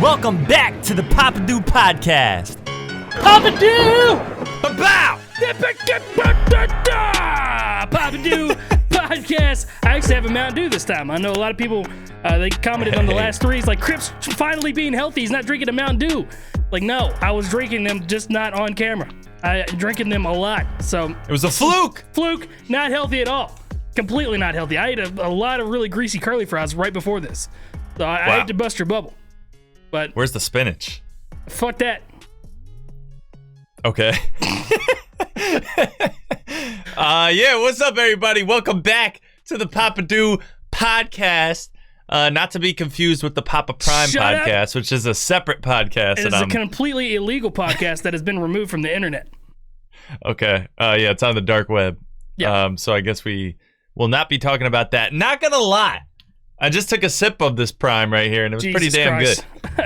Welcome back to the Papa-Doo Podcast. Papa-Doo! Bow! Papa-Doo Podcast. I actually have a Mountain Dew this time. I know a lot of people, they commented on the last three. It's like, Crypt's finally being healthy. He's not drinking a Mountain Dew. Like, no, I was drinking them, just not on camera. Drinking them a lot. So It was a fluke. Fluke, not healthy at all. Completely not healthy. I ate a lot of really greasy curly fries right before this. So I hate to bust your bubble. But Where's the spinach? fuck that. Okay. Yeah, what's up, everybody? Welcome back to the Papa-Doo Podcast. Not to be confused with the Papa Prime Podcast, which is a separate podcast. It is a completely illegal podcast that has been removed from the internet. Okay. Yeah, it's on the dark web. Yeah. So I guess we will not be talking about that. Not gonna lie, I just took a sip of this Prime right here, and it was pretty damn good.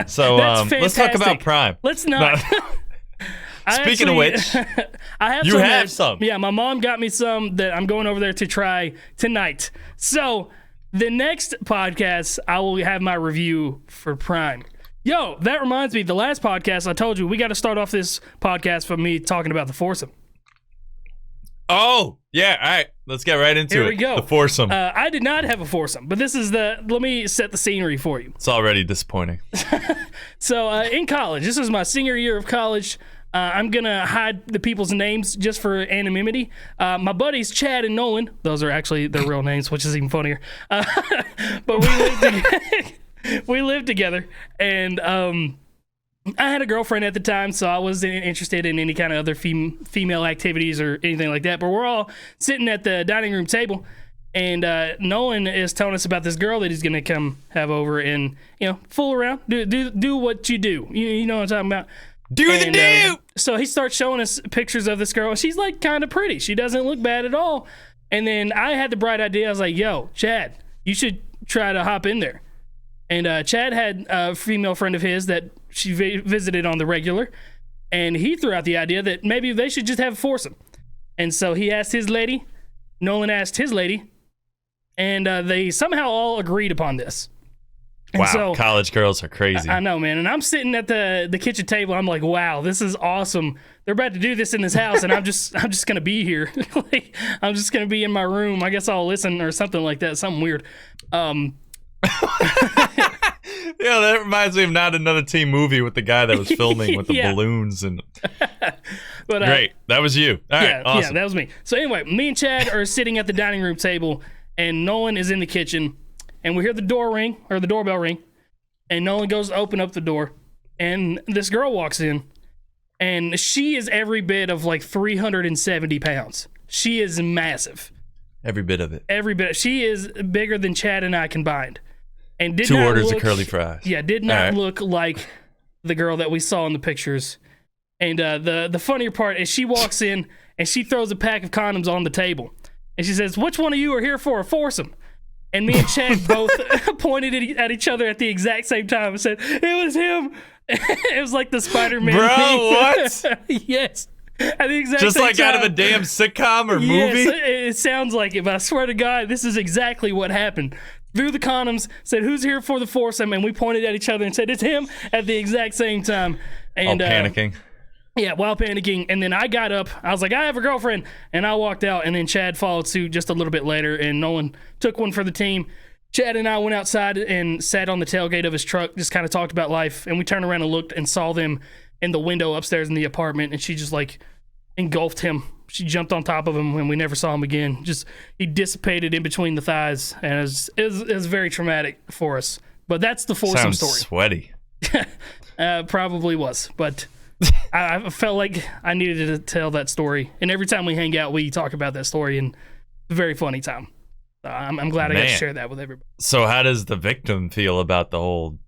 So let's talk about Prime. Let's not. Speaking of which, I have you some have some. Yeah, my mom got me some that I'm going over there to try tonight. So the next podcast, I will have my review for Prime. Yo, that reminds me, the last podcast I told you, we got to start off this podcast with me talking about the foursome. Oh, yeah, all right. Let's get right into it. Here we go. The foursome. I did not have a foursome, but this is let me set the scenery for you. It's already disappointing. So in college, this is my senior year of college. I'm going to hide the people's names just for anonymity. My buddies, Chad and Nolan, those are actually their real names, which is even funnier. But we lived together, and I had a girlfriend at the time, so I wasn't interested in any kind of other female activities or anything like that. But we're all sitting at the dining room table, and Nolan is telling us about this girl that he's going to come have over and, fool around, do what you do. You know what I'm talking about. So he starts showing us pictures of this girl. She's like kind of pretty. She doesn't look bad at all. And then I had the bright idea. I was like, yo, Chad, you should try to hop in there. And Chad had a female friend of his that she visited on the regular. And he threw out the idea that maybe they should just have a foursome. And so he asked his lady. Nolan asked his lady. And they somehow all agreed upon this. And wow, so, college girls are crazy. I know, man. And I'm sitting at the kitchen table. I'm like, wow, this is awesome. They're about to do this in this house, and I'm just gonna be here. Like, I'm just gonna be in my room. I guess I'll listen or something like that. Something weird. Yeah, that reminds me of Not Another Teen Movie with the guy that was filming with the balloons and. But, great, that was you. All right, awesome. Yeah, that was me. So anyway, me and Chad are sitting at the dining room table, and Nolan is in the kitchen. And we hear the doorbell ring, and Nolan goes to open up the door, and this girl walks in, and she is every bit of like 370 pounds. She is massive. Every bit of it. Every bit. She is bigger than Chad and I combined. And did 2 not orders look, of curly fries. Yeah, did not look like the girl that we saw in the pictures. And the funnier part is she walks in, and she throws a pack of condoms on the table. And she says, which one of you are here for a foursome? And me and Chad both pointed at each other at the exact same time and said, it was him. It was like the Spider-Man. Bro, what? Yes. At the exact Just same like time. out of a damn sitcom or movie? Yes, it sounds like it, but I swear to God, this is exactly what happened. Threw the condoms, said, who's here for the foursome? And we pointed at each other and said, it's him at the exact same time. And, all panicking. Yeah, while panicking. And then I got up. I was like, I have a girlfriend. And I walked out. And then Chad followed suit just a little bit later. And Nolan took one for the team. Chad and I went outside and sat on the tailgate of his truck, just kind of talked about life. And we turned around and looked and saw them in the window upstairs in the apartment. And she just like engulfed him. She jumped on top of him and we never saw him again. Just he dissipated in between the thighs. And it was very traumatic for us. But that's the foursome story. Sounds sweaty. Probably was. But I felt like I needed to tell that story, and every time we hang out, we talk about that story, and it's a very funny time. I'm glad I got to share that with everybody. So how does the victim feel about the whole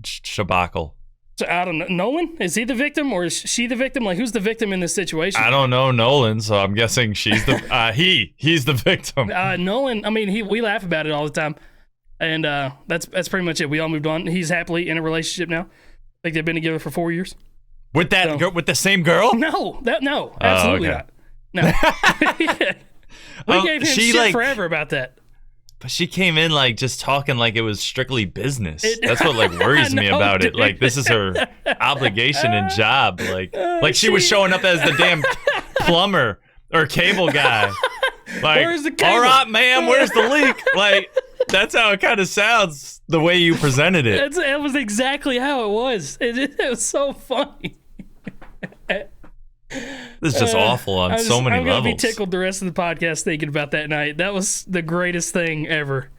shabacle? So I don't know. Nolan? Is he the victim, or is she the victim? Like, who's the victim in this situation? I don't know Nolan, so I'm guessing she's the he's the victim. Nolan, I mean, we laugh about it all the time, and that's pretty much it. We all moved on. He's happily in a relationship now. I think they've been together for 4 years. With that girl, with the same girl? No, absolutely not. No. We gave him shit forever about that. But she came in like just talking like it was strictly business. That's what like worries me about it. Like this is her obligation and job. Like she was showing up as the damn plumber or cable guy. Like, where's the cable? All right, ma'am, where's the leak? Like that's how it kind of sounds the way you presented it. It was exactly how it was. It was so funny. This is just awful on so many I'm levels. I'm gonna be tickled the rest of the podcast thinking about that night. That was the greatest thing ever.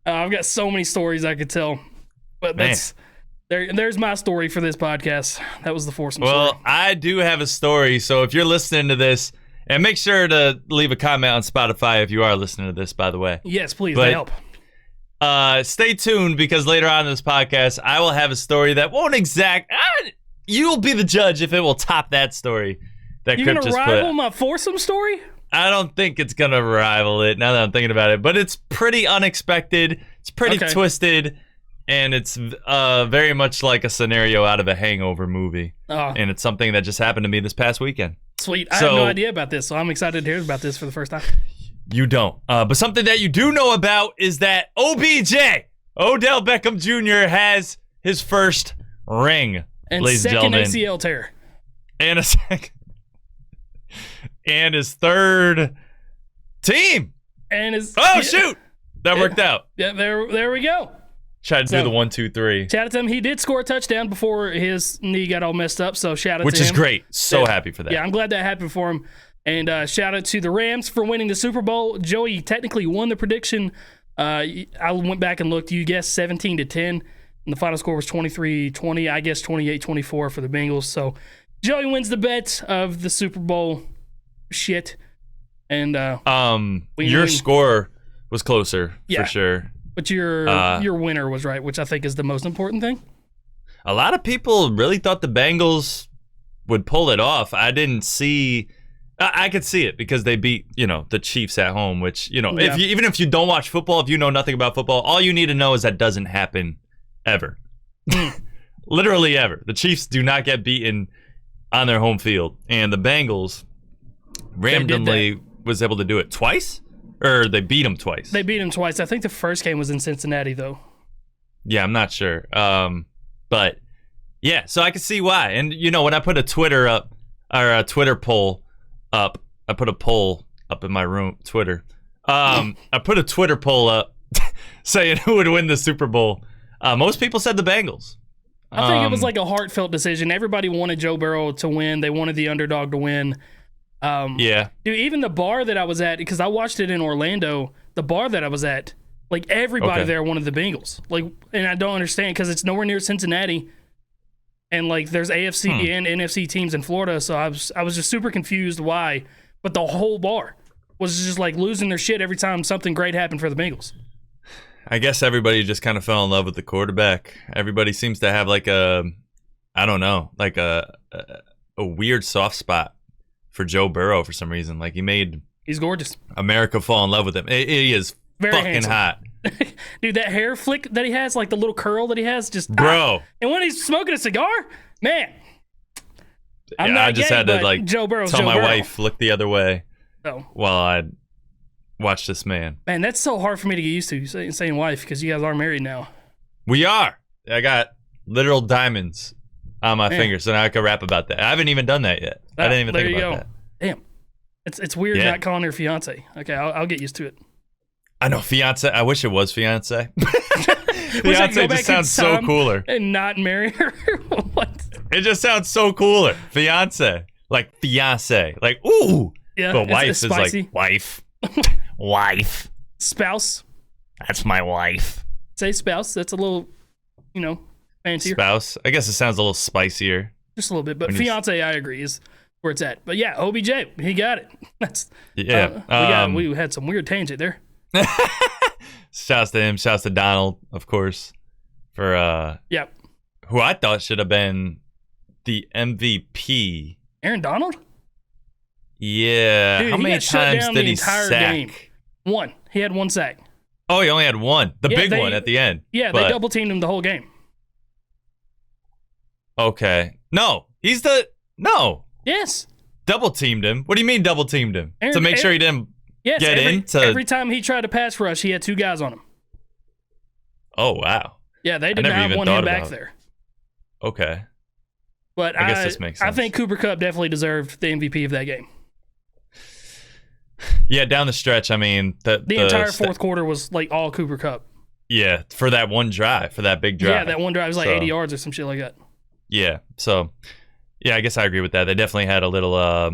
I've got so many stories I could tell, but there's my story for this podcast. That was the foursome story. Well, I do have a story, so if you're listening to this, and make sure to leave a comment on Spotify if you are listening to this, by the way. Yes, please, they help. Stay tuned because later on in this podcast, I will have a story that won't you'll be the judge if it will top that story. That you Crypt gonna just rival my foursome story? I don't think it's gonna rival it now that I'm thinking about it, but it's pretty unexpected. It's pretty twisted, and it's very much like a scenario out of a Hangover movie. And it's something that just happened to me this past weekend. Sweet. I had no idea about this, so I'm excited to hear about this for the first time. You don't. But something that you do know about is that OBJ, Odell Beckham Jr., has his first ring, and ladies and second gentlemen. ACL tear. And a second. And his third team. And his shoot! That worked out. Yeah, there we go. Tried to do the 1, 2, 3. Shout out to him. He did score a touchdown before his knee got all messed up, so shout out to him. Which is great. So happy for that. Yeah, I'm glad that happened for him. And shout out to the Rams for winning the Super Bowl. Joey technically won the prediction. I went back and looked. You guessed 17-10, and the final score was 23-20. I guess 28-24 for the Bengals. So Joey wins the bet of the Super Bowl shit. And your score was closer for sure. But your winner was right, which I think is the most important thing. A lot of people really thought the Bengals would pull it off. I didn't see. I could see it because they beat, the Chiefs at home, which, even if you don't watch football, if you know nothing about football, all you need to know is that doesn't happen ever. Literally ever. The Chiefs do not get beaten on their home field. And the Bengals randomly was able to do it twice? Or they beat them twice? They beat them twice. I think the first game was in Cincinnati, though. Yeah, I'm not sure. But, yeah, so I can see why. And, when I put a Twitter up, or a Twitter poll up, I put a poll up in my room, Twitter. I put a Twitter poll up saying who would win the Super Bowl. Most people said the Bengals. I think it was like a heartfelt decision. Everybody wanted Joe Burrow to win. They wanted the underdog to win. Yeah. Dude, even the bar that I was at, because I watched it in Orlando, the bar that I was at, like everybody there wanted the Bengals. Like, and I don't understand because it's nowhere near Cincinnati. And like there's AFC and NFC teams in Florida, so I was just super confused why. But the whole bar was just like losing their shit every time something great happened for the Bengals. I guess everybody just kind of fell in love with the quarterback. Everybody seems to have like a weird soft spot for Joe Burrow for some reason. Like he's gorgeous. America fall in love with him. He is very fucking handsome. hot. Dude, that hair flick that he has, like the little curl that he has, just bro. And when he's smoking a cigar, man. I just had to like Joe Burrow's tell Joe my Burrow. wife look the other way while I watch this man. Man, that's so hard for me to get used to saying wife because you guys are married now. We are. I got literal diamonds on my fingers, so now I can rap about that. I haven't even done that yet. I didn't even think about that. Damn, it's weird not calling her fiance. Okay, I'll get used to it. I know, fiance. I wish it was fiance. Fiance just sounds so cooler. And not marry her. What? It just sounds so cooler. Fiance, like fiance, like ooh. Yeah, but wife it's is spicy. like wife. Wife. Spouse. That's my wife. Say spouse. That's a little, fancier. Spouse. I guess it sounds a little spicier. Just a little bit, but fiance, I agree, is where it's at. But yeah, OBJ, he got it. That's we had some weird tangent there. Shouts to him. Shouts to Donald, of course, for who I thought should have been the MVP. Aaron Donald? Yeah. Dude, how many times did he sack? Game. One. He had one sack. Oh, he only had one. The big one at the end. Yeah, they double teamed him the whole game. Okay. No. No. Yes. Double teamed him. What do you mean double teamed him? To make sure he didn't Yes, get every time he tried to pass rush, he had 2 guys on him. Oh, wow. Yeah, they did not want him back there. Okay. But I guess this makes sense. I think Cooper Kupp definitely deserved the MVP of that game. Yeah, down the stretch, I mean... The entire fourth quarter was like all Cooper Kupp. Yeah, for that one drive, for that big drive. Yeah, that one drive was like 80 yards or some shit like that. Yeah, so... Yeah, I guess I agree with that. They definitely had a little... how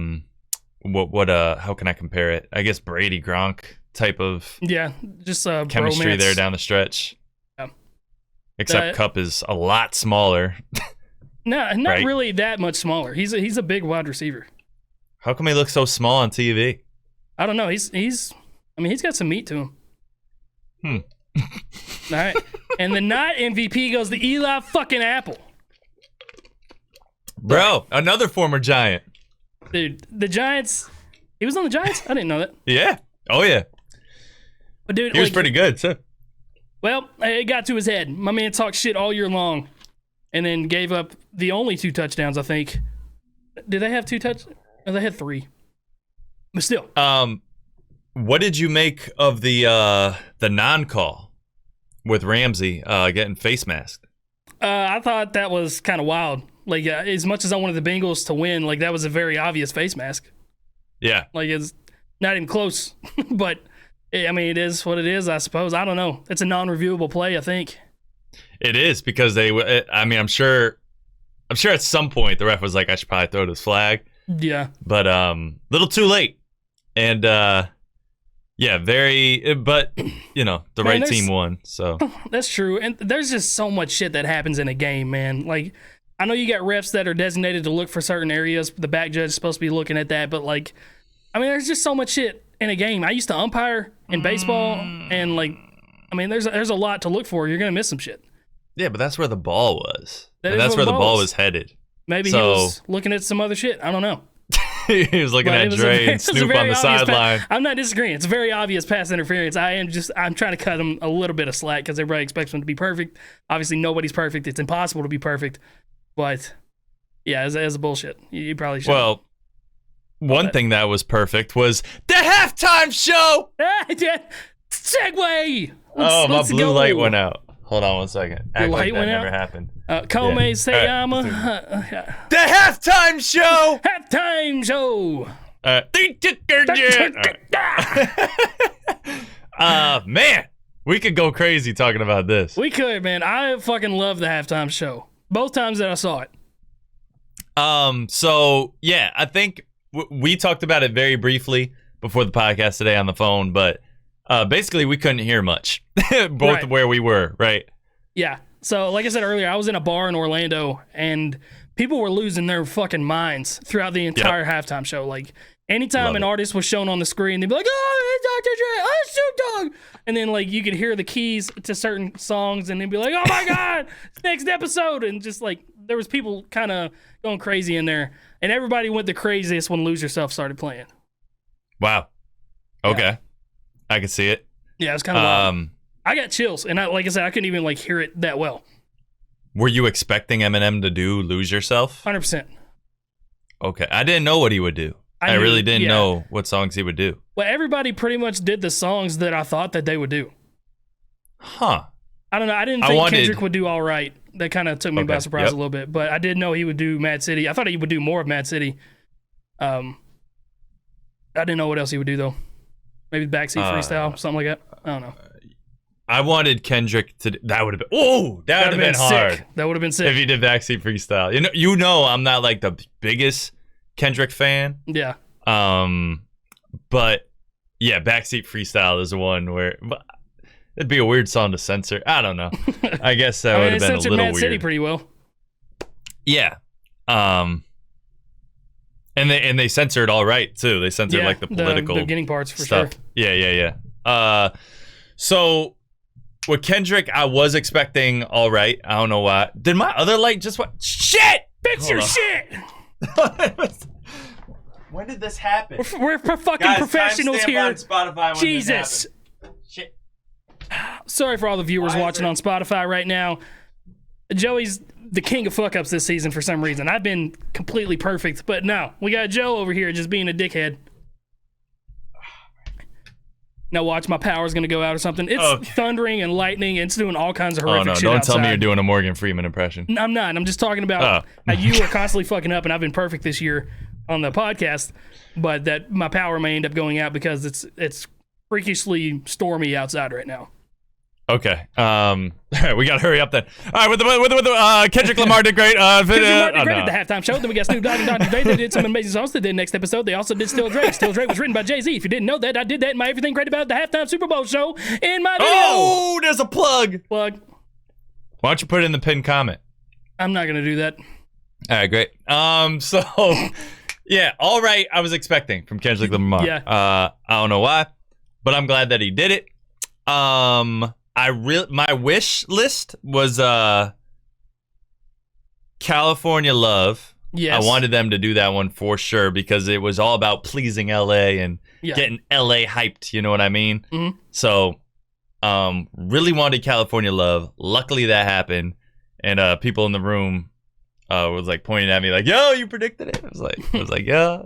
can I compare it? I guess Brady Gronk type of... Yeah, just chemistry bromance there down the stretch. Yeah. Except Kupp is a lot smaller. No, not really that much smaller. He's a big wide receiver. How come he looks so small on TV? I don't know. He's got some meat to him. All right. And the not MVP goes to Eli fucking Apple. Bro, another former Giant. Dude, the Giants. He was on the Giants? I didn't know that. Yeah. Oh, yeah. But dude, he was pretty good, too. Well, it got to his head. My man talked shit all year long. And then gave up the only 2 touchdowns, I think. Did they have 2 touchdowns? No, they had 3. But still. What did you make of the non-call with Ramsey getting face masked? I thought that was kind of wild. Like, as much as I wanted the Bengals to win, like, that was a very obvious face mask. Yeah. Like, it's not even close. But, I mean, it is what it is, I suppose. I don't know. It's a non-reviewable play, I think. It is because I'm sure at some point the ref was like, I should probably throw this flag. Yeah. But little too late. And but the right team won. So that's true. And there's just so much shit that happens in a game, man. Like, I know you got refs that are designated to look for certain areas. The back judge is supposed to be looking at that, but like, I mean, there's just so much shit in a game. I used to umpire in baseball, and like, I mean, there's a lot to look for. You're gonna miss some shit. Yeah, but that's where the ball was. That's where the ball was headed. Maybe he was looking at some other shit. I don't know. He was looking at Dre and Snoop on the sideline. I'm not disagreeing. It's a very obvious pass interference. I'm trying to cut him a little bit of slack because everybody expects him to be perfect. Obviously, nobody's perfect. It's impossible to be perfect. But yeah, as a bullshit. You probably should. Well, one thing that was perfect was the halftime show. Segue. My blue light went out. Hold on 1 second. Your light that went never out? happened. Kome Sayama. The halftime show. Halftime show. Man, we could go crazy talking about this. We could, man. I fucking love the halftime show. Both times that I saw it. So yeah, I think we talked about it very briefly before the podcast today on the phone, but basically we couldn't hear much, both where we were, right? Yeah. So like I said earlier, I was in a bar in Orlando, and people were losing their fucking minds throughout the entire halftime show. Like, anytime an artist was shown on the screen, they'd be like, "Oh, it's Dr. Dre, oh, it's Snoop Dogg," and then like you could hear the keys to certain songs, and they'd be like, "Oh my god, next episode!" And just like there was people kind of going crazy in there, and everybody went the craziest when "Lose Yourself" started playing. Wow. Okay, yeah. I can see it. Yeah, it was kind of wild. I got chills, and like I said, I couldn't even like hear it that well. Were you expecting Eminem to do "Lose Yourself"? 100%. Okay, I didn't know what he would do. I really didn't know what songs he would do. Well, everybody pretty much did the songs that I thought that they would do. Huh. I don't know. I didn't think Kendrick would do All Right. That kind of took me by surprise a little bit. But I did know he would do Mad City. I thought he would do more of Mad City. I didn't know what else he would do, though. Maybe Backseat Freestyle, something like that. I don't know. I wanted Kendrick to. That would have been. Oh, that would have been hard. Sick. That would have been sick if he did Backseat Freestyle. You know, I'm not like the biggest Kendrick fan. Yeah. But yeah, Backseat Freestyle is the one where it'd be a weird song to censor. I don't know. I guess that would have been a little Mad weird. City pretty well. Yeah. And they censored All Right too. They censored like the political the beginning parts for stuff. Sure. Yeah. So with Kendrick, I was expecting All Right. I don't know why. Did my other light just what? Shit! Fix your shit! When did this happen? We're fucking professionals here. On Spotify when Jesus. This shit. Sorry for all the viewers watching on Spotify right now. Joey's the king of fuck-ups this season for some reason. I've been completely perfect, but no. We got Joe over here just being a dickhead. Now watch, my power's gonna go out or something. It's thundering and lightning, and it's doing all kinds of horrific shit don't outside. tell me you're doing a Morgan Freeman impression. I'm not. I'm just talking about how you are constantly fucking up, and I've been perfect this year on the podcast, but that my power may end up going out because it's freakishly stormy outside right now. Okay. We gotta hurry up then. All right, with the Kendrick Lamar did great. Kendrick Lamar did great at the halftime show. Then we got Snoop Dogg and Dr. Dre. They did some amazing songs. They did next episode. They also did Still Dre. Still Dre was written by Jay-Z. If you didn't know that, I did that in my Everything Great About the Halftime Super Bowl show in my video. Oh, there's a plug. Plug. Why don't you put it in the pinned comment? I'm not gonna do that. All right, great. So yeah, all right. I was expecting from Kendrick Lamar. Yeah. I don't know why, but I'm glad that he did it. My wish list was California Love. Yes. I wanted them to do that one for sure because it was all about pleasing LA and getting LA hyped, you know what I mean? Mm-hmm. So really wanted California Love. Luckily that happened, and people in the room was like pointing at me like, "Yo, you predicted it." I was like, "Yeah."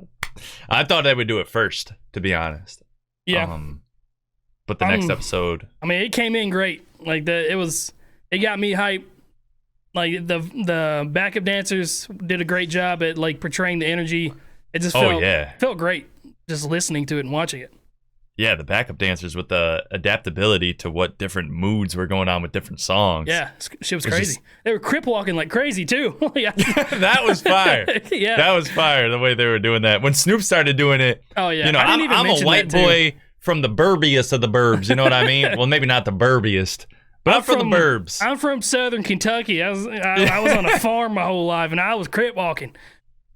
I thought I would do it first, to be honest. Yeah. But the next episode, I mean, it came in great. Like it got me hyped. Like the backup dancers did a great job at like portraying the energy. It just felt great just listening to it and watching it. Yeah, the backup dancers with the adaptability to what different moods were going on with different songs. Yeah, shit was crazy. They were Crypt walking like crazy too. That was fire. Yeah, that was fire. The way they were doing that when Snoop started doing it. Oh yeah, you know, I'm a white boy from the burbiest of the burbs. You know what I mean? Well, maybe not the burbiest, but I'm from the burbs. I'm from Southern Kentucky. I was on a farm my whole life, and I was Crypt walking.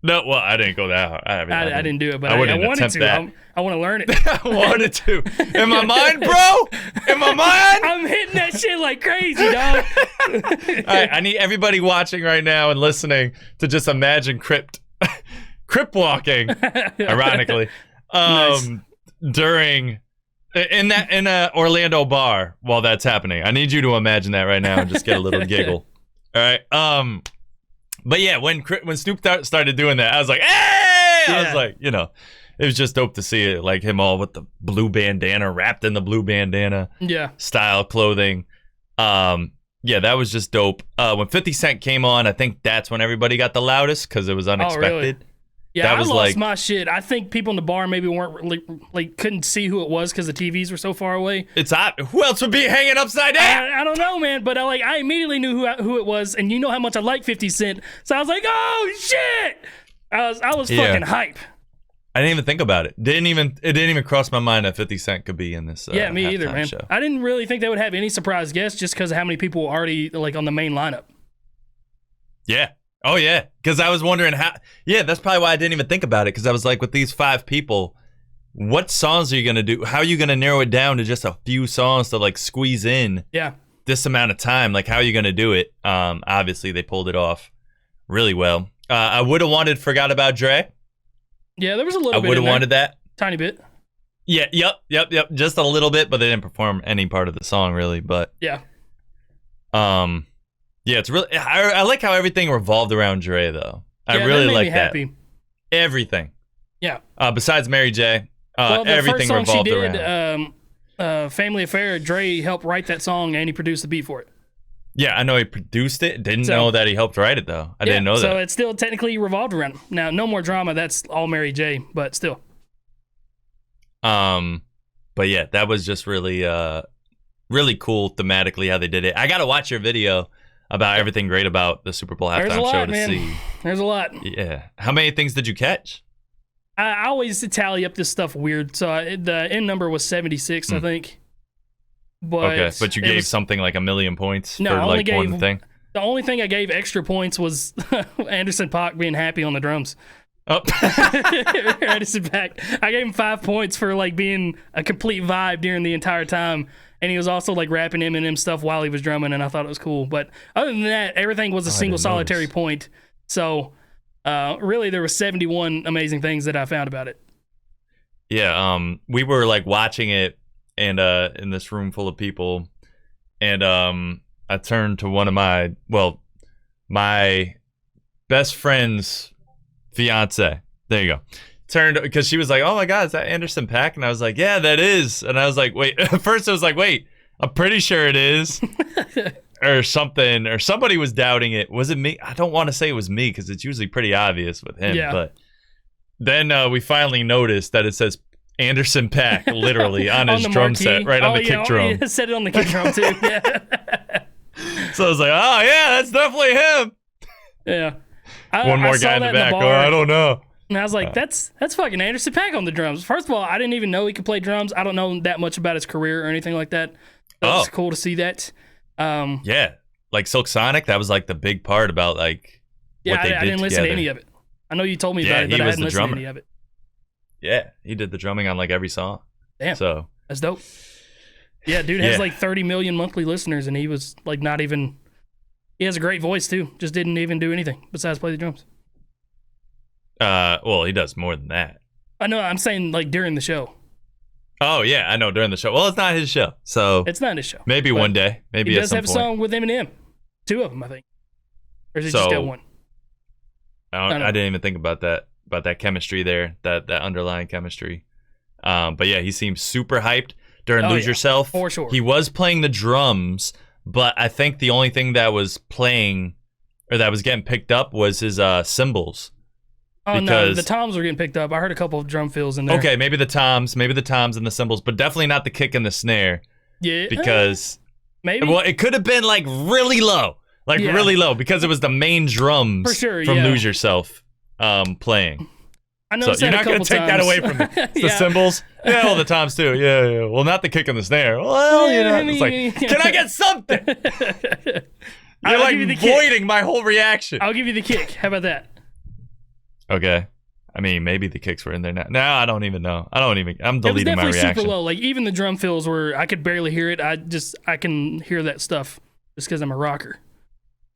No, well, I didn't go that hard. I didn't do it, but I wanted to. That. I want to learn it. I wanted to. In my mind, bro. In my mind. I'm hitting that shit like crazy, dog. All right, I need everybody watching right now and listening to just imagine Crypt walking, ironically, nice. during in a Orlando bar while that's happening. I need you to imagine that right now and just get a little giggle. All right. But yeah, when Snoop started doing that, I was like, hey! Yeah. I was like, you know, it was just dope to see it, like him all with the blue bandana, wrapped in the blue bandana style clothing. Yeah, that was just dope. When 50 Cent came on, I think that's when everybody got the loudest because it was unexpected. Oh, really? Yeah, I lost my shit. I think people in the bar maybe weren't really, couldn't see who it was because the TVs were so far away. It's hot. Who else would be hanging upside down? I don't know, man. But I immediately knew who it was, and you know how much I like 50 Cent. So I was like, oh shit! I was fucking hype. I didn't even think about it. It didn't even cross my mind that 50 Cent could be in this. Yeah, me either, man. Show. I didn't really think they would have any surprise guests just because of how many people were already like on the main lineup. Yeah. Oh, yeah, because I was wondering how... Yeah, that's probably why I didn't even think about it, because I was like, with these 5 people, what songs are you going to do? How are you going to narrow it down to just a few songs to, like, squeeze in this amount of time? Like, how are you going to do it? Obviously, they pulled it off really well. I would have wanted Forgot About Dre. Yeah, there was a little bit I would have wanted that. Tiny bit. Yeah, yep. Just a little bit, but they didn't perform any part of the song, really. But yeah. Yeah, it's really. I like how everything revolved around Dre, though. I really like that. Happy. Everything. Yeah. Besides Mary J, everything revolved around. Family Affair. Dre helped write that song, and he produced the beat for it. Yeah, I know he produced it. Didn't know that he helped write it though. I didn't know that. So it still technically revolved around him. Now, No More Drama. That's all Mary J, but still. But yeah, that was just really, really cool thematically how they did it. I gotta watch your video about everything great about the Super Bowl halftime show to see. There's a lot. Yeah. How many things did you catch? I always tally up this stuff weird. So the end number was 76, I think. But but you gave something like 1,000,000 points for like one thing? The only thing I gave extra points was Anderson .Paak being happy on the drums. Oh. Anderson .Paak. I gave him 5 points for like being a complete vibe during the entire time. And he was also like rapping Eminem stuff while he was drumming, and I thought it was cool. But other than that, everything was a single solitary point. So really, there were 71 amazing things that I found about it. Yeah, we were like watching it, and in this room full of people, and I turned to one of my best friend's fiance. There you go. turned because she was like, "Oh my God, is that Anderson .Paak?" And I was like, "Yeah, that is." And I was like, "Wait." At first, I was like, "Wait, I'm pretty sure it is," or something, or somebody was doubting it. Was it me? I don't want to say it was me because it's usually pretty obvious with him. Yeah. But then we finally noticed that it says Anderson .Paak literally on his drum marquee. set, right on the kick drum. He said it on the kick drum too. Yeah. So I was like, "Oh yeah, that's definitely him." Yeah. One more guy in the back. I don't know. And I was like, that's fucking Anderson .Paak on the drums. First of all, I didn't even know he could play drums. I don't know that much about his career or anything like that. It was cool to see that. Yeah, like Silk Sonic, that was like the big part about like what they did I didn't listen to any of it. I know you told me about it, but I hadn't listened to any of it. Yeah, he did the drumming on like every song. Damn, so that's dope. Yeah, dude has like 30 million monthly listeners, and he was like not even. He has a great voice too. Just didn't even do anything besides play the drums. Well, he does more than that. I know. I'm saying like during the show. Oh yeah, I know during the show. Well, it's not his show, so it's not his show. Maybe one day. Maybe he at does some have point. a song with Eminem. 2 of them, I think. Or is it just got one? I didn't even think about that chemistry there, that underlying chemistry. But yeah, he seems super hyped during Lose Yourself. For sure. He was playing the drums, but I think the only thing that was playing or that was getting picked up was his cymbals. Oh, no, the toms were getting picked up. I heard a couple of drum fills in there. Okay, maybe the toms and the cymbals, but definitely not the kick and the snare. Yeah. Because maybe. Well, it could have been like really low. Really low because it was the main drums for sure, from Lose Yourself playing. I know. So you're not going to take that away from me. The cymbals? Yeah, well, the toms too. Yeah. Well, not the kick and the snare. Well, it's like, can I get something? You're like voiding my whole reaction. I'll give you the kick. How about that? Okay. I mean, maybe the kicks were in there now. No, I don't even know. I'm deleting my reaction. It was definitely super low. Like, even the drum fills were, I could barely hear it. I can hear that stuff just because I'm a rocker.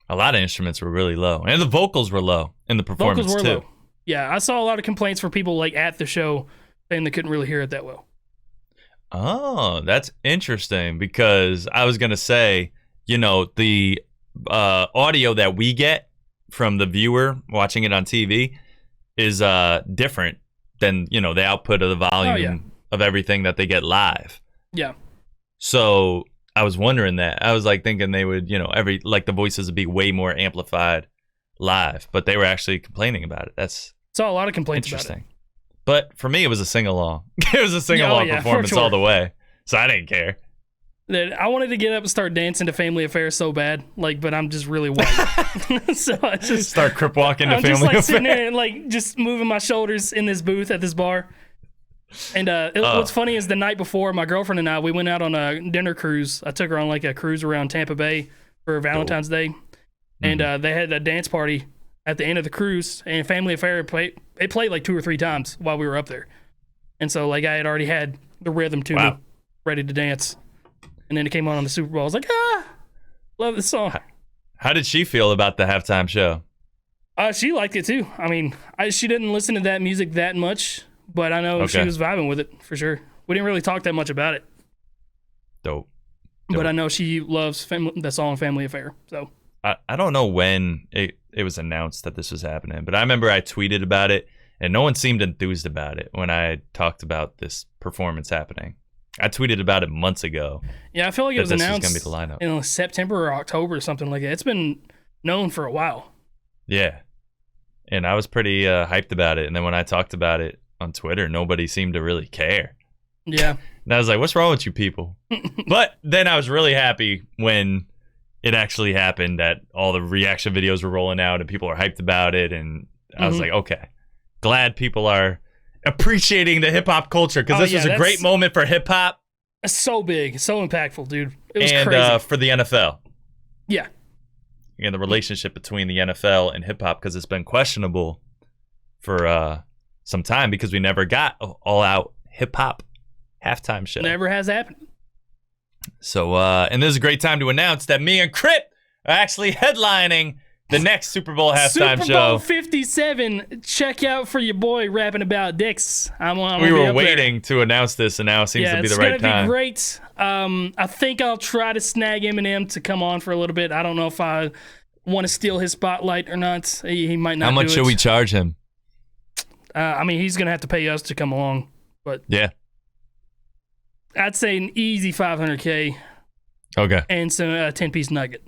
A lot of instruments were really low. And the vocals were low in the performance, vocals were too. Low. Yeah, I saw a lot of complaints for people, like, at the show saying they couldn't really hear it that well. Oh, that's interesting because I was going to say, the audio that we get from the viewer watching it on TV is different than the output of the volume of everything that they get live. Yeah. So I was wondering that. I was like thinking they would, the voices would be way more amplified live, but they were actually complaining about it. Saw a lot of complaints interesting. about it. But for me, it was a sing along. It was a sing along performance all the way. So I didn't care. I wanted to get up and start dancing to Family Affair so bad, but I'm just really white. So I just start crip walking to I'm Family just, Affair. Sitting there and just moving my shoulders in this booth at this bar. And what's funny is the night before, my girlfriend and I, we went out on a dinner cruise. I took her on a cruise around Tampa Bay for Valentine's Day, and they had a dance party at the end of the cruise. And Family Affair played 2 or 3 times while we were up there, and so I had already had the rhythm to me, ready to dance. And then it came on the Super Bowl. I was like, love this song. How did she feel about the halftime show? She liked it too. I mean, she didn't listen to that music that much, but I know she was vibing with it for sure. We didn't really talk that much about it. Dope. But I know she loves the song Family Affair. So I don't know when it was announced that this was happening, but I remember I tweeted about it, and no one seemed enthused about it when I talked about this performance happening. I tweeted about it months ago. Yeah, I feel like it was announced gonna be the lineup in September or October or something like that. It's been known for a while. Yeah. And I was pretty hyped about it. And then when I talked about it on Twitter, nobody seemed to really care. Yeah. And I was like, what's wrong with you people? But then I was really happy when it actually happened, that all the reaction videos were rolling out and people are hyped about it. And I was like, okay, glad people are appreciating the hip hop culture, because this was a great moment for hip hop. It's so big, so impactful, dude. It was crazy. And for the NFL. Yeah. And the relationship between the NFL and hip hop, because it's been questionable for some time because we never got all out hip hop halftime show. Never has happened. So, and this is a great time to announce that me and Crypt are actually headlining the next Super Bowl halftime show. Super Bowl 57. Check out for your boy rapping about dicks. We were waiting to announce this, and now it seems to be the right time. It's gonna be great. I think I'll try to snag Eminem to come on for a little bit. I don't know if I want to steal his spotlight or not. He might not. How much should we charge him? I mean, he's gonna have to pay us to come along, but Yeah. I'd say an easy $500K Okay. and some 10-piece nugget.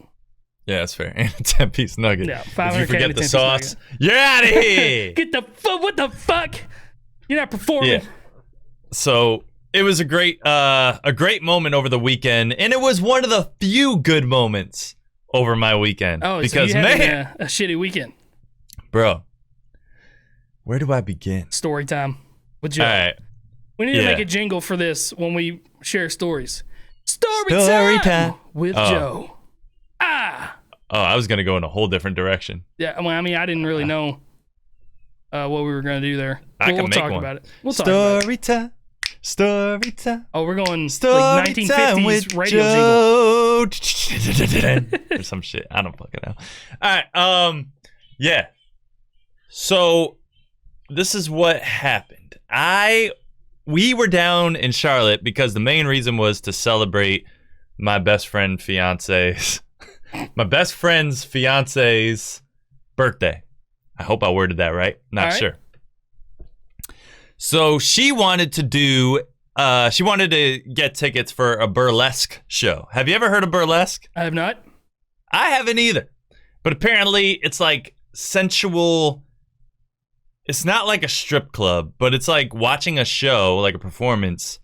Yeah, that's fair. And a 10-piece nugget. Yeah, If 500K you and forget a the 10-piece sauce, nugget. you're out of here. Get the what the fuck? You're not performing. Yeah. So it was a great moment over the weekend, and it was one of the few good moments over my weekend. Oh, because so you man, had a shitty weekend. bro, where do I begin? Story time with Joe. All right. We need to Yeah. make a jingle for this when we share stories. Story Story time time. with Oh. Joe. Ah. Oh, I was gonna go in a whole different direction. Yeah, well, I mean, I didn't really know what we were going to do there. I can We'll make talk one. about it. We'll talk about it. Story time. Story time. Oh, we're going Story like time 1950s with radio jingle. Joe. Or some shit. I don't fucking know. All right. Yeah. So this is what happened. We were down in Charlotte because the main reason was to celebrate my best friend's fiance's birthday. I hope I worded that right. Not All right. sure. So she wanted to get tickets for a burlesque show. Have you ever heard of burlesque? I have not. I haven't either. But apparently it's like sensual. It's not like a strip club, but it's like watching a show, like a performance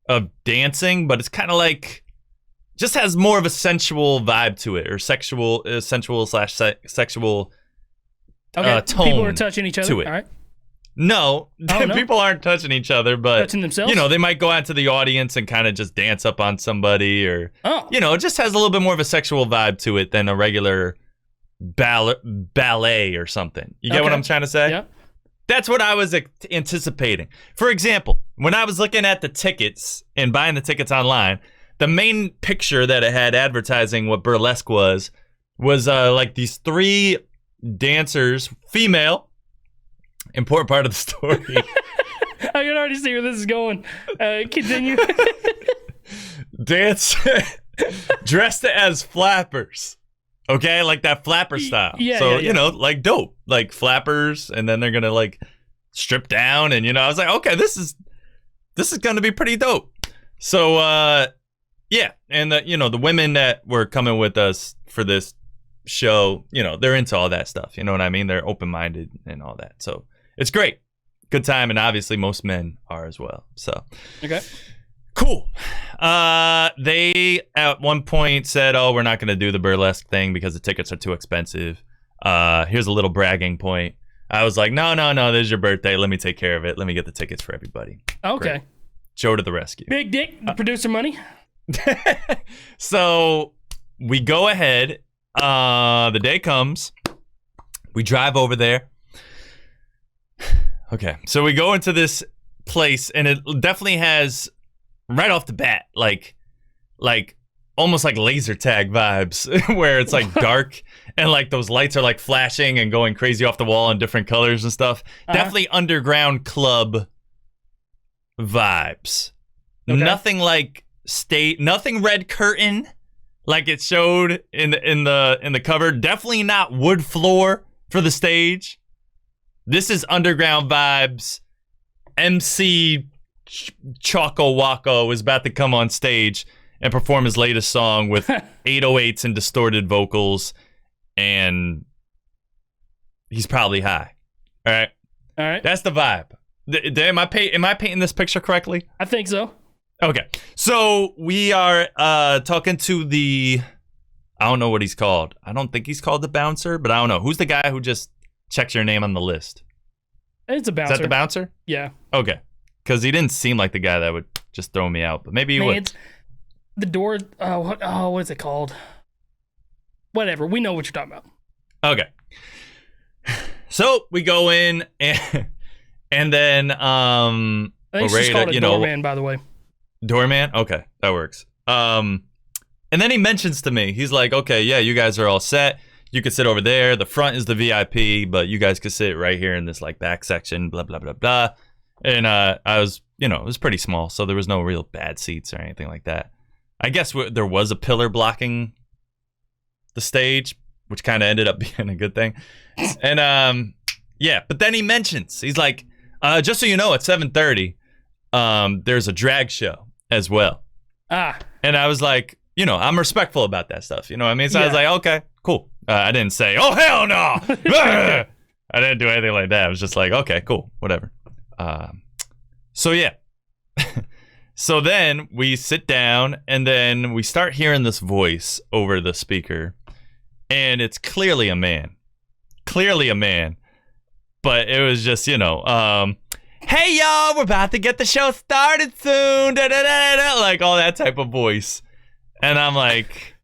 of dancing, but it's kind of like, just has more of a sensual vibe to it, or sexual sexual Okay, tone people are touching each other. to it. All right. No, Oh, no? people aren't touching each other, but Touching themselves? you know, they might go out to the audience and kind of just dance up on somebody, or Oh. you know, it just has a little bit more of a sexual vibe to it than a regular ballet or something. You get what Okay. I'm trying to say? Yeah. That's what I was anticipating. For example, when I was looking at the tickets and buying the tickets online, the main picture that it had advertising what burlesque was like these 3 dancers, female, important part of the story. I can already see where this is going. Continue. Dance dressed as flappers. Okay, like that flapper style. Yeah, so, yeah, yeah. you know, like dope. Like flappers, and then they're gonna like strip down, and you know, I was like, okay, this is gonna be pretty dope. So yeah, and the women that were coming with us for this show, you know, they're into all that stuff. You know what I mean? They're open-minded and all that. So it's great. Good time, and obviously most men are as well. So Okay. cool. They at one point said, "Oh, we're not going to do the burlesque thing because the tickets are too expensive." Here's a little bragging point. I was like, "No, this is your birthday. Let me take care of it. Let me get the tickets for everybody." Okay. Great. Joe to the rescue. Big Dick, the producer money. So we go ahead. The day comes. We drive over there. Okay, so we go into this place, and it definitely has, right off the bat, like almost like laser tag vibes, where it's like dark and like those lights are like flashing and going crazy off the wall in different colors and stuff. Definitely underground club vibes. Okay. Nothing like nothing red curtain like it showed in the cover. Definitely not wood floor for the stage. This is underground vibes. MC Choco Waco is about to come on stage and perform his latest song with 808s and distorted vocals, and he's probably high. All right, that's the vibe. Am I painting this picture correctly? I think so. Okay, so we are talking to the, I don't know what he's called. I don't think he's called the bouncer, but I don't know. Who's the guy who just checks your name on the list? It's a bouncer. Is that the bouncer? Yeah. Okay, because he didn't seem like the guy that would just throw me out, but maybe he would. It's the door. What is it called? Whatever. We know what you're talking about. Okay. So we go in and then I think it's just called a doorman, by the way. Doorman? Okay, that works. And then he mentions to me, he's like, okay, yeah, you guys are all set. You could sit over there. The front is the VIP, but you guys could sit right here in this like back section, blah, blah, blah, blah. And I was, it was pretty small, so there was no real bad seats or anything like that. I guess there was a pillar blocking the stage, which kind of ended up being a good thing. And yeah, but then he mentions, he's like, Just so you know, at 7:30, there's a drag show as well. And I was like, you know, I'm respectful about that stuff. You know what I mean? So I was like, okay, cool. I didn't say, oh, hell no. I didn't do anything like that. I was just like, okay, cool, whatever. So, yeah. So then we sit down and then we start hearing this voice over the speaker. And it's clearly a man. But it was just, you know, hey, y'all, we're about to get the show started soon. Da, da, da, da, like all that type of voice. And I'm like,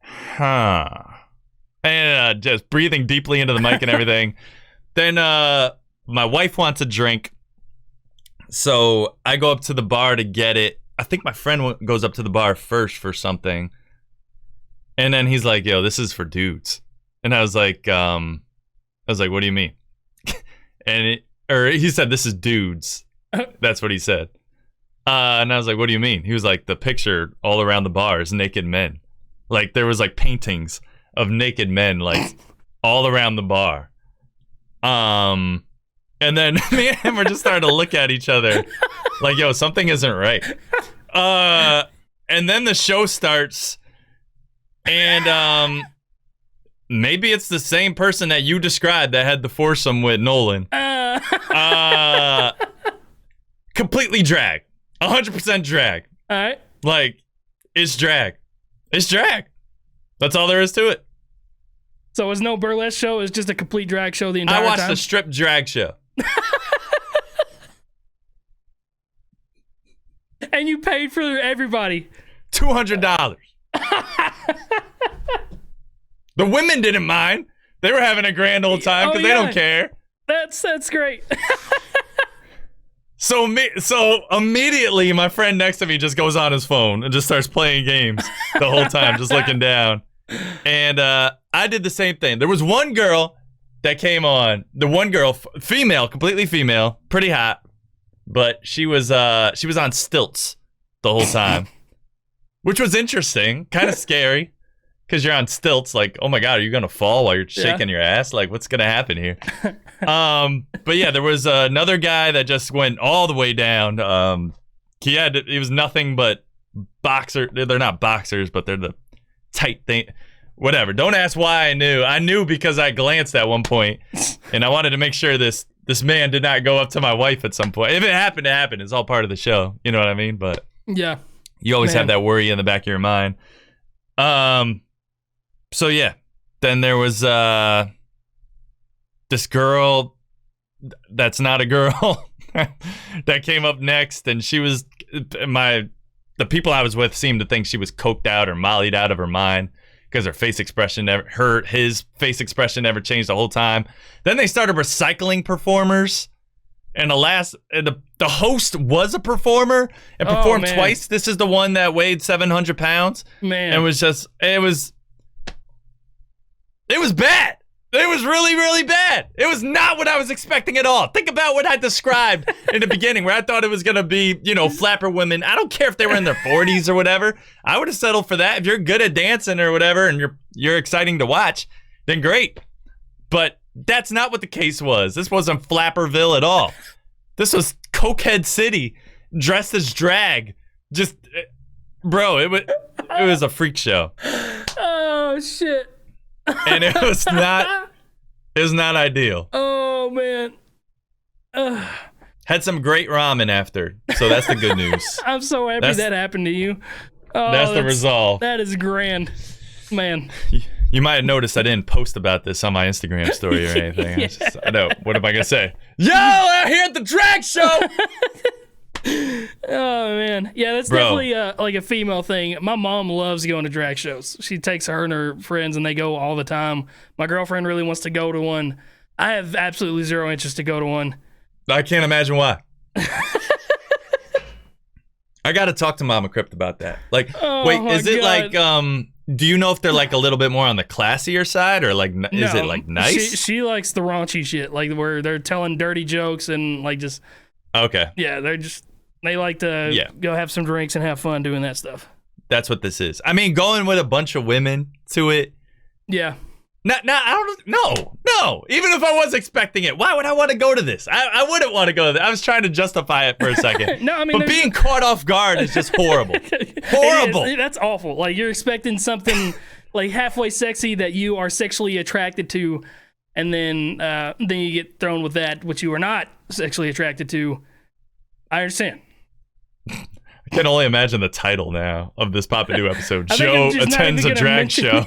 huh. And just breathing deeply into the mic and everything. Then my wife wants a drink. So I go up to the bar to get it. I think my friend goes up to the bar first for something. And then he's like, yo, this is for dudes. And I was like, what do you mean? Or he said, this is dudes. That's what he said. And I was like, what do you mean? He was like, the picture all around the bar is naked men. Like, there was like paintings of naked men, like, all around the bar. And then me and him were just starting to look at each other like, yo, something isn't right. And then the show starts, and maybe it's the same person that you described that had the foursome with Nolan. Completely drag. 100% drag. All right. Like, it's drag. It's drag. That's all there is to it. So it was no burlesque show. It was just a complete drag show the entire time? I watched the strip drag show. And you paid for everybody. $200. The women didn't mind. They were having a grand old time because they don't care. That's great. So immediately, my friend next to me just goes on his phone and just starts playing games the whole time, just looking down. And I did the same thing. There was one girl that came on. The one girl, female, completely female, pretty hot, but she was on stilts the whole time, which was interesting, kind of scary. Because you're on stilts, like, oh my God, are you gonna fall while you're shaking your ass? Like, what's gonna happen here? But yeah, there was another guy that just went all the way down. He was nothing but boxer. They're not boxers, but they're the tight thing. Whatever. Don't ask why I knew. I knew because I glanced at one point, and I wanted to make sure this man did not go up to my wife at some point. If it happened, it happened. It's all part of the show. You know what I mean? But yeah, you always have that worry in the back of your mind. So yeah, then there was this girl that's not a girl that came up next, and she was the people I was with seemed to think she was coked out or mollied out of her mind because her face expression his face expression never changed the whole time. Then they started recycling performers, and the host was a performer and performed twice. This is the one that weighed 700 pounds. Man, and it was bad. It was really, really bad. It was not what I was expecting at all. Think about what I described in the beginning, where I thought it was going to be, you know, flapper women. I don't care if they were in their 40s or whatever. I would have settled for that. If you're good at dancing or whatever and you're exciting to watch, then great. But that's not what the case was. This wasn't Flapperville at all. This was Cokehead City dressed as drag. Just, bro, it was a freak show. Oh, shit. And it was not ideal. Oh man. Had some great ramen after, so that's the good news. I'm so happy that happened to you. Oh, that's the resolve. That is grand, man. You might have noticed I didn't post about this on my Instagram story or anything. Yeah. I know. What am I gonna say? Yo, out here at the drag show. Oh man, yeah, that's definitely like a female thing. My mom loves going to drag shows. She takes her and her friends, and they go all the time. My girlfriend really wants to go to one. I have absolutely zero interest to go to one. I can't imagine why. I got to talk to Mama Crypt about that. Like, wait, is it like do you know if they're like a little bit more on the classier side, or like is it like nice? She likes the raunchy shit, like where they're telling dirty jokes and like just okay. Yeah, they like to go have some drinks and have fun doing that stuff. That's what this is. I mean, going with a bunch of women to it. Yeah. I don't. No. Even if I was expecting it, why would I want to go to this? I wouldn't want to go to this. I was trying to justify it for a second. No, I mean, but being caught off guard is just horrible. Horrible. That's awful. Like, you're expecting something like halfway sexy that you are sexually attracted to, and then you get thrown with that which you are not sexually attracted to. I understand. I can only imagine the title now of this Papa New episode. Joe attends a drag show.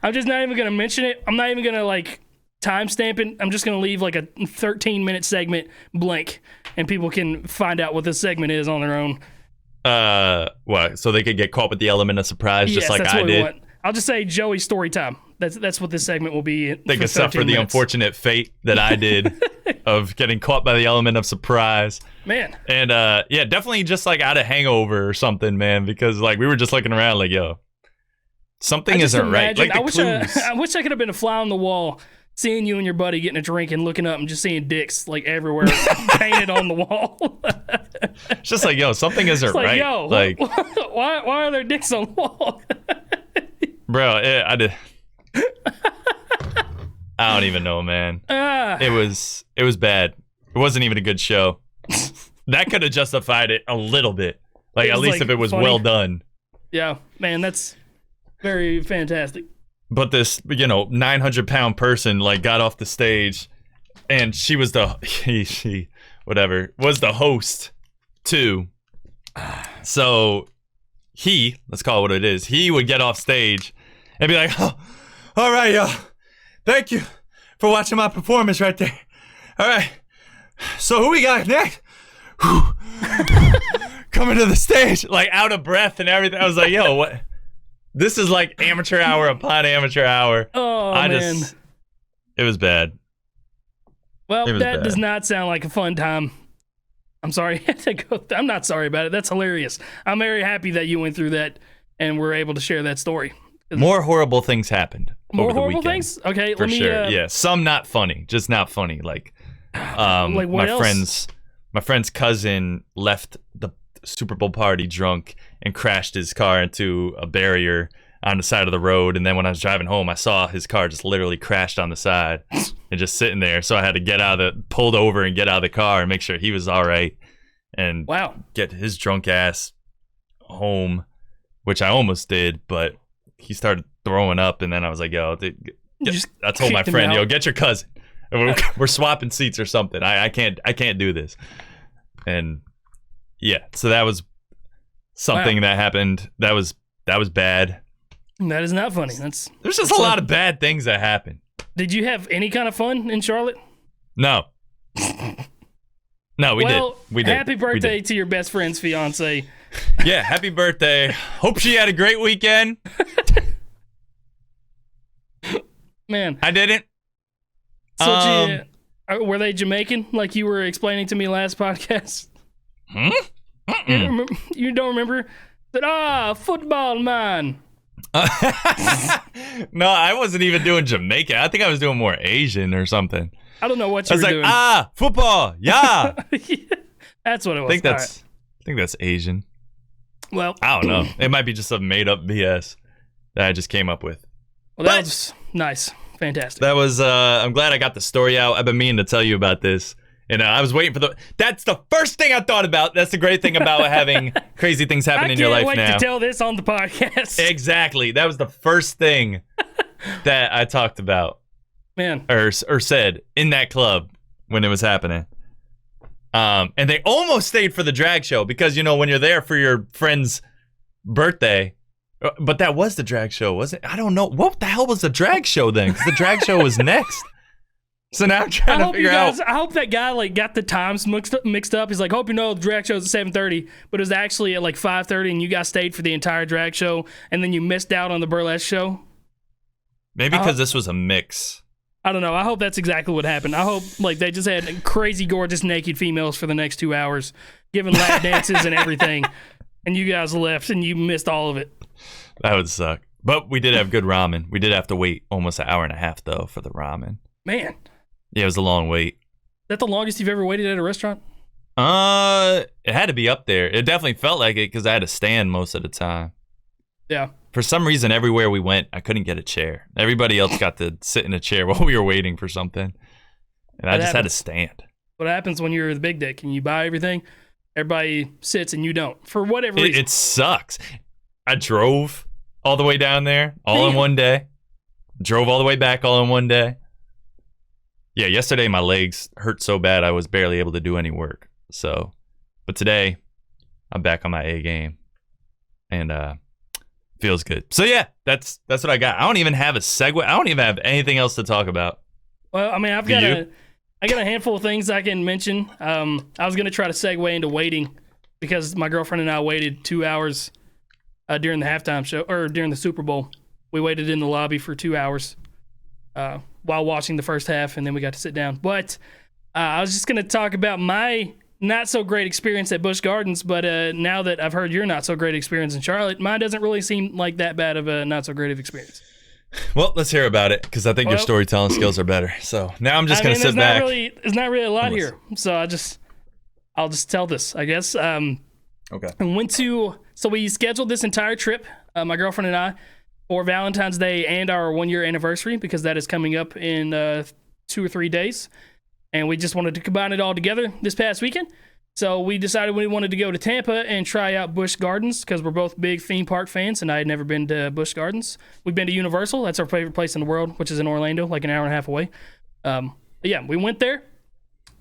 I'm just not even going to mention it. I'm not even going to, like, timestamp it. I'm just going to leave, like, a 13-minute segment blank, and people can find out what this segment is on their own. What? So they could get caught with the element of surprise, just like I did? I'll just say Joey's story time. That's what this segment will be. They could suffer the unfortunate fate that I did of getting caught by the element of surprise. Man. And yeah, definitely just like out of hangover or something, man, because like we were just looking around like, yo, something isn't right. Like the clues. I wish I could have been a fly on the wall, seeing you and your buddy getting a drink and looking up and just seeing dicks like everywhere painted on the wall. It's just like, yo, something isn't right. Yo, like, why are there dicks on the wall? Bro, I did. I don't even know, man. It was bad. It wasn't even a good show. That could have justified it a little bit. Like, at least like, if it was funny. Well done. Yeah, man, that's very fantastic. But this, 900-pound person, like, got off the stage, and she was she was the host, too. So, let's call it what it is, he would get off stage and be like, oh, all right, y'all. Thank you for watching my performance right there. All right. So who we got next? Coming to the stage, like out of breath and everything. I was like, yo, what? This is like amateur hour upon amateur hour. Oh, man. It was bad. Well, that does not sound like a fun time. I'm sorry. I'm not sorry about it. That's hilarious. I'm very happy that you went through that and were able to share that story. More horrible things happened. More horrible things? Okay, for sure. Yeah, some not funny, just not funny. Like my friend's cousin left the Super Bowl party drunk and crashed his car into a barrier on the side of the road. And then when I was driving home, I saw his car just literally crashed on the side and just sitting there. So I had to pulled over and get out of the car and make sure he was all right and get his drunk ass home, which I almost did, but he started throwing up, and then I was like, yo, I told my friend, yo, get your cousin. We're swapping seats or something. I can't do this. And yeah, so that was something that happened. That was bad. That is not funny. There's just a lot of bad things that happened. Did you have any kind of fun in Charlotte? No. No, we did. Happy birthday to your best friend's fiance. Yeah, happy birthday. Hope she had a great weekend. Man. I didn't. So were they Jamaican like you were explaining to me last podcast? You don't remember? Said, football man. No, I wasn't even doing Jamaican. I think I was doing more Asian or something. I don't know what you were doing. I was like, football, yeah. That's what it was. I think that's Asian. Well, I don't know. It might be just some made up BS that I just came up with. Well, that was nice. Fantastic. That was, I'm glad I got the story out. I've been meaning to tell you about this. And I was waiting for that's the first thing I thought about. That's the great thing about having crazy things happen in your life now. I can't wait to tell this on the podcast. Exactly. That was the first thing that I talked about. Man. Or said in that club when it was happening. And they almost stayed for the drag show because, when you're there for your friend's birthday. But that was the drag show, wasn't it? I don't know. What the hell was the drag show then? Because the drag show was next. So now I'm trying to figure out. I hope that guy got the times mixed up. He's like, hope you know the drag show's at 7:30, but it was actually at 5:30, and you guys stayed for the entire drag show, and then you missed out on the burlesque show. Maybe because this was a mix. I don't know. I hope that's exactly what happened. I hope they just had crazy, gorgeous, naked females for the next 2 hours, giving lap dances and everything, and you guys left and you missed all of it. That would suck. But we did have good ramen. We did have to wait almost an hour and a half though for the ramen. Man. Yeah, it was a long wait. Is that the longest you've ever waited at a restaurant? It had to be up there. It definitely felt like it because I had to stand most of the time. Yeah. for some reason, everywhere we went, I couldn't get a chair. Everybody else got to sit in a chair while we were waiting for something. And I just had to stand. What happens when you're the big dick and you buy everything? Everybody sits and you don't, for whatever reason. It sucks. I drove all the way down there all in one day. Drove all the way back all in one day. Yeah, yesterday my legs hurt so bad I was barely able to do any work. So, but today I'm back on my A game, and feels good. So yeah, that's what I got. I don't even have a segue. I don't even have anything else to talk about. Well, I mean, I got a handful of things I can mention. I was gonna try to segue into waiting because my girlfriend and I waited 2 hours during the halftime show or during the Super Bowl. We waited in the lobby for 2 hours while watching the first half, and then we got to sit down. But I was just going to talk about my not-so-great experience at Busch Gardens, but now that I've heard your not-so-great experience in Charlotte, mine doesn't really seem like that bad of a not-so-great of experience. Well, let's hear about it, because I think your storytelling skills are better. So now I'm just going to sit back. There's not really a lot here, so I'll just tell this, I guess. Okay. So we scheduled this entire trip, my girlfriend and I, for Valentine's Day and our 1-year anniversary, because that is coming up in 2 or 3 days. And we just wanted to combine it all together this past weekend. So we decided we wanted to go to Tampa and try out Busch Gardens, because we're both big theme park fans, and I had never been to Busch Gardens. We've been to Universal. That's our favorite place in the world, which is in Orlando, like an hour and a half away. Yeah, we went there.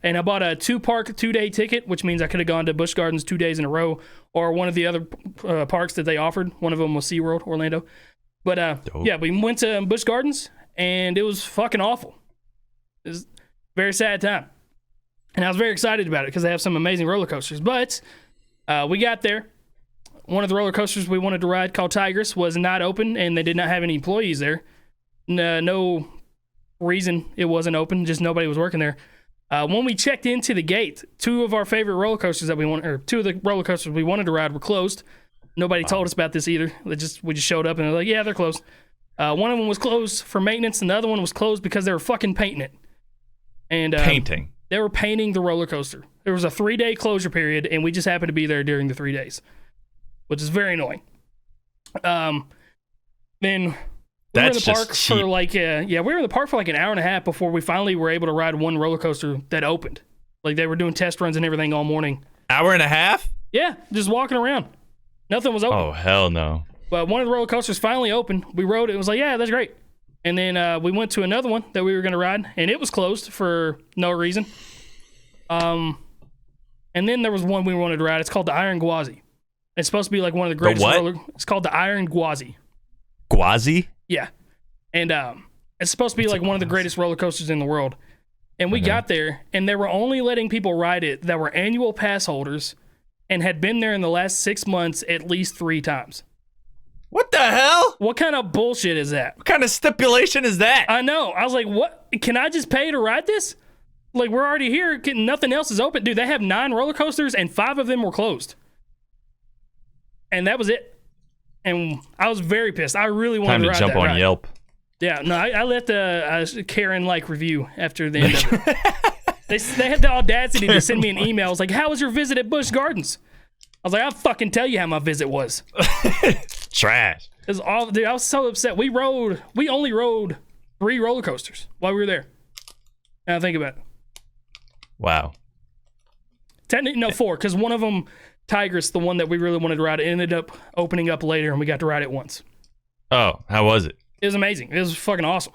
And I bought a 2-day ticket, which means I could have gone to Busch Gardens 2 days in a row, or one of the other parks that they offered. One of them was SeaWorld, Orlando. But yeah, we went to Busch Gardens, and it was fucking awful. It was a very sad time. And I was very excited about it because they have some amazing roller coasters. But we got there. One of the roller coasters we wanted to ride, called Tigress, was not open, and they did not have any employees there. No reason it wasn't open, just nobody was working there. When we checked into the gate, two of the roller coasters we wanted to ride were closed. Nobody told us about this either. We just showed up and they're like, yeah, they're closed. One of them was closed for maintenance, and the other one was closed because they were fucking painting it. And painting. They were painting the roller coaster. There was a 3-day closure period, and we just happened to be there during the 3 days, which is very annoying. Then we were in the park for we were in the park for like an hour and a half before we finally were able to ride one roller coaster that opened. Like, they were doing test runs and everything all morning. Hour and a half? Yeah, just walking around. Nothing was open. Oh, hell no. But one of the roller coasters finally opened. We rode it. It was like, yeah, that's great. And then we went to another one that we were going to ride, and it was closed for no reason. And then there was one we wanted to ride. It's called the Iron Gwazi. It's supposed to be like one of the greatest It's called the Iron Gwazi. Gwazi? Yeah. And it's supposed to be like one of the greatest roller coasters in the world. And we got there, and they were only letting people ride it that were annual pass holders and had been there in the last 6 months at least 3 times. What the hell? What kind of bullshit is that? What kind of stipulation is that? I know. I was like, what? Can I just pay to ride this? Like, we're already here. Nothing else is open. Dude, they have 9 roller coasters, and 5 of them were closed. And that was it. And I was very pissed. I really wanted to ride that ride. Time to jump on Yelp. Yeah, no, I let the Karen-like review after the end of it. They had the audacity to send me an email. I was like, how was your visit at Busch Gardens? I was like, I'll fucking tell you how my visit was. Trash. Dude, I was so upset. We only rode 3 roller coasters while we were there. Now think about it. Wow. Technically, no, 4, because one of them, Tigress, the one that we really wanted to ride, it ended up opening up later, and we got to ride it once. Oh, how was it? It was amazing. It was fucking awesome.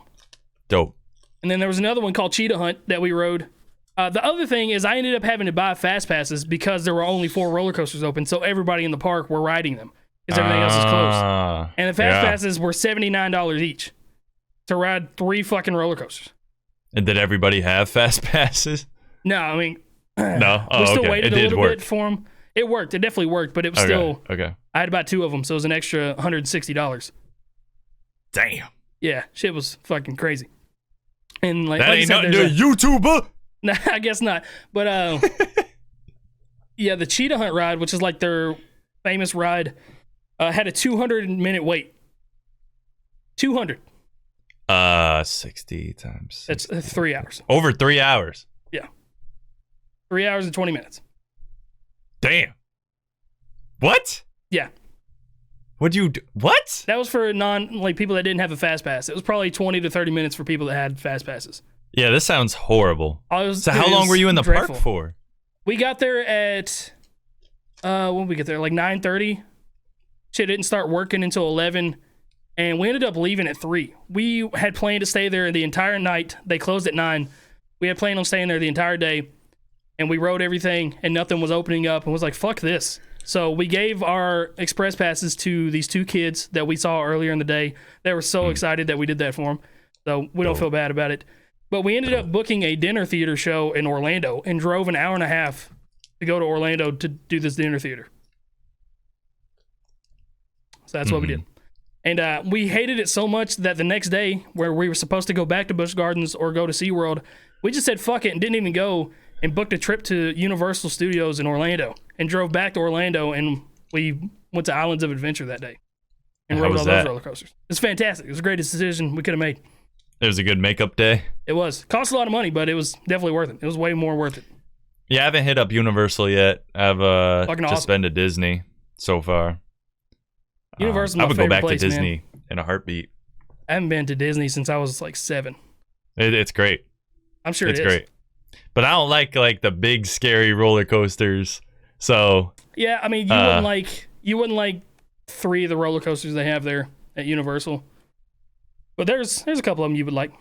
Dope. And then there was another one called Cheetah Hunt that we rode. The other thing is I ended up having to buy fast passes because there were only 4 roller coasters open, so everybody in the park were riding them because everything else is closed. And the fast passes were $79 each to ride 3 fucking roller coasters. And did everybody have fast passes? No, I mean, no. Oh, we still okay. waited a little bit for them. It worked. It definitely worked, but it was still. Okay. I had about 2 of them, so it was an extra $160. Damn. Yeah, shit was fucking crazy. And like, that ain't nothing to a YouTuber. Nah, I guess not. But yeah, the Cheetah Hunt ride, which is like their famous ride, had a 200-minute wait. 200. 60 times. 60. That's 3 hours. Over 3 hours. Yeah. 3 hours and 20 minutes. Damn. What? Yeah. What'd you do? What? That was for people that didn't have a fast pass. It was probably 20 to 30 minutes for people that had fast passes. Yeah, this sounds horrible. So how long were you in the dreadful. park for? We got there at when did we get there? Like 9:30. Shit didn't start working until 11, and we ended up leaving at 3. We had planned to stay there the entire night. They closed at 9. We had planned on staying there the entire day, and we rode everything, and nothing was opening up, and was like, fuck this. So we gave our express passes to these 2 kids that we saw earlier in the day. They were so excited that we did that for them. So we don't feel bad about it. But we ended up booking a dinner theater show in Orlando and drove an hour and a half to go to Orlando to do this dinner theater. So that's what we did. And we hated it so much that the next day, where we were supposed to go back to Busch Gardens or go to SeaWorld, we just said fuck it and didn't even go, and booked a trip to Universal Studios in Orlando and drove back to Orlando, and we went to Islands of Adventure that day and rode all those roller coasters. It's fantastic. It was the greatest decision we could have made. It was a good makeup day. It was. Cost a lot of money, but it was definitely worth it. It was way more worth it. Yeah, I haven't hit up Universal yet. I've just been to Disney so far. Universal's my I would favorite go back place, to Disney man. in a heartbeat. I haven't been to Disney since I was like 7. It's great. I'm sure it's great. But I don't like the big scary roller coasters. So yeah, I mean you wouldn't like 3 of the roller coasters they have there at Universal. But there's a couple of them you would like.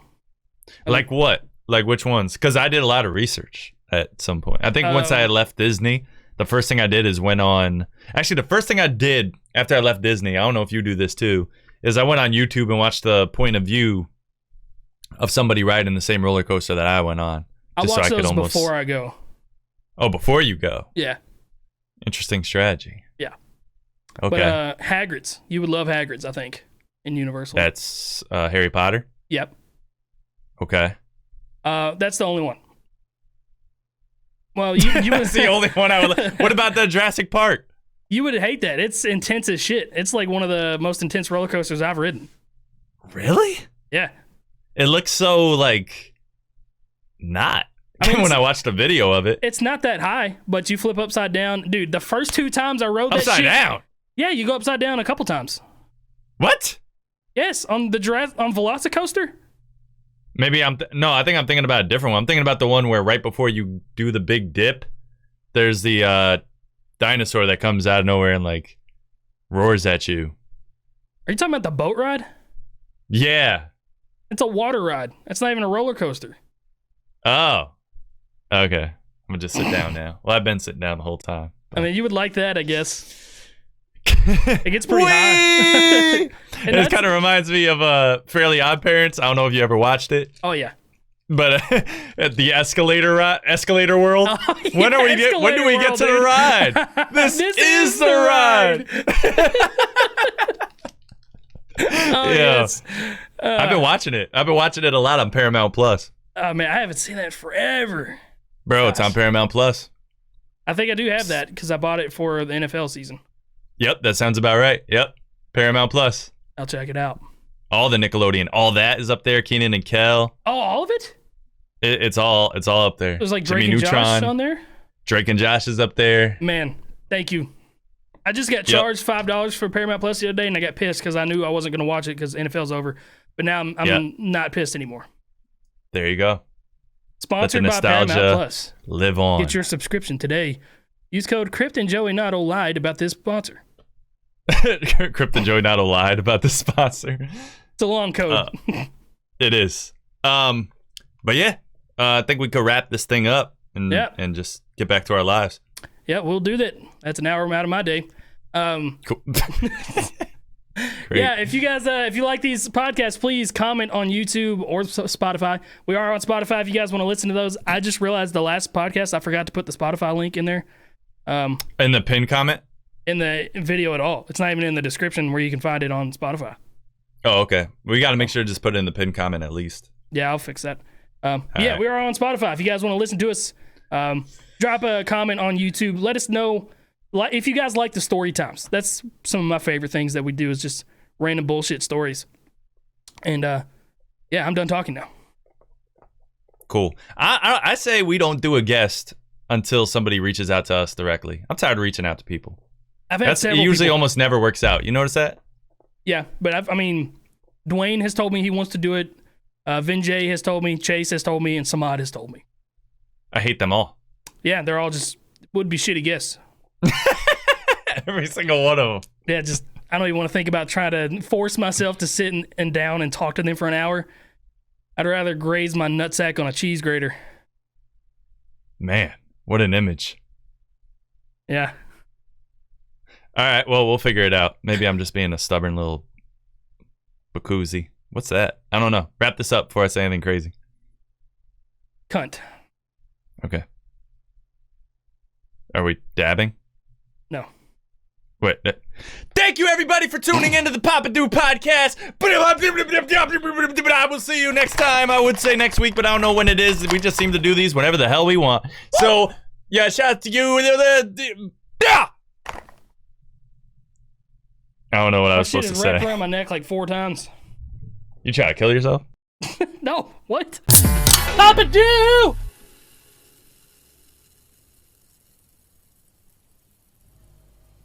Like what? Like which ones? Because I did a lot of research at some point. I think once I had left Disney, the first thing I did is went on. Actually, the first thing I did after I left Disney, I don't know if you do this too, is I went on YouTube and watched the point of view of somebody riding the same roller coaster that I went on. I watch those before I go. Oh, before you go? Yeah. Interesting strategy. Yeah. Okay. But Hagrid's. You would love Hagrid's, I think, in Universal. That's Harry Potter? Yep. Okay. That's the only one. Well, you would... That's the only one I would... What about the Jurassic Park? You would hate that. It's intense as shit. It's like one of the most intense roller coasters I've ridden. Really? Yeah. It looks so, not. I mean, when I watched a video of it. It's not that high, but you flip upside down. Dude, the first 2 times I rode that shit. Upside down? Yeah, you go upside down a couple times. What? Yes, on Velocicoaster. Maybe I think I'm thinking about a different one. I'm thinking about the one where right before you do the big dip, there's the dinosaur that comes out of nowhere and roars at you. Are you talking about the boat ride? Yeah. It's a water ride. It's not even a roller coaster. Oh. Okay. I'm gonna just sit down now. Well, I've been sitting down the whole time. I mean, you would like that, I guess. It gets pretty high. It kind of reminds me of Fairly Odd Parents. I don't know if you ever watched it. Oh yeah. But at the escalator world. Oh, yeah, when do we get to the ride? This is the ride. Oh, yes. I've been watching it. I've been watching it a lot on Paramount Plus. Oh man, I haven't seen that forever. Bro, It's on Paramount Plus. I think I do have that because I bought it for the NFL season. Yep, that sounds about right. Yep, Paramount Plus. I'll check it out. All the Nickelodeon, all that is up there. Keenan and Kel. Oh, all of it? It's all up there. There's Drake and Josh on there? Drake and Josh is up there. Man, thank you. I just got charged $5 for Paramount Plus the other day, and I got pissed because I knew I wasn't going to watch it because NFL's over. But now I'm not pissed anymore. There you go. Sponsored by Paramount Plus. Live on. Get your subscription today. Use code Crypt and Joey Notto lied about this sponsor. Crypt and Joey Notto lied about this sponsor. It's a long code. It is. But yeah, I think we could wrap this thing up and just get back to our lives. Yeah, we'll do that. That's an hour out of my day. Cool. Yeah, if you guys, if you like these podcasts, please comment on YouTube or Spotify. We are on Spotify if you guys want to listen to those. I just realized the last podcast, I forgot to put the Spotify link in there. In the pinned comment? In the video at all. It's not even in the description where you can find it on Spotify. Oh, okay. We got to make sure to just put it in the pinned comment at least. Yeah, I'll fix that. Yeah, we are on Spotify. If you guys want to listen to us, drop a comment on YouTube. Let us know if you guys like the story times. That's some of my favorite things that we do is just random bullshit stories. And yeah, I'm done talking now. Cool. I say we don't do a guest until somebody reaches out to us directly. I'm tired of reaching out to people. I've had several It usually people. almost never works out. You notice that? Yeah, but Dwayne has told me he wants to do it. Vinjay has told me. Chase has told me. And Samad has told me. I hate them all. Yeah, they're all just would be shitty guests. Every single one of them. Yeah, just I don't even want to think about trying to force myself to sit and down and talk to them for an hour. I'd rather graze my nutsack on a cheese grater. Man, what an image. Yeah. All right, well, we'll figure it out. Maybe I'm just being a stubborn little bakoozie. What's that? I don't know. Wrap this up before I say anything crazy. Cunt. Okay. Are we dabbing? No. Wait. Thank you, everybody, for tuning into the Papa Do podcast. I will see you next time. I would say next week, but I don't know when it is. We just seem to do these whenever the hell we want. So, yeah, shout out to you. I don't know what I was supposed to Shit is wrapped say. around my neck like 4 times. You try to kill yourself? No. What? Papa Do!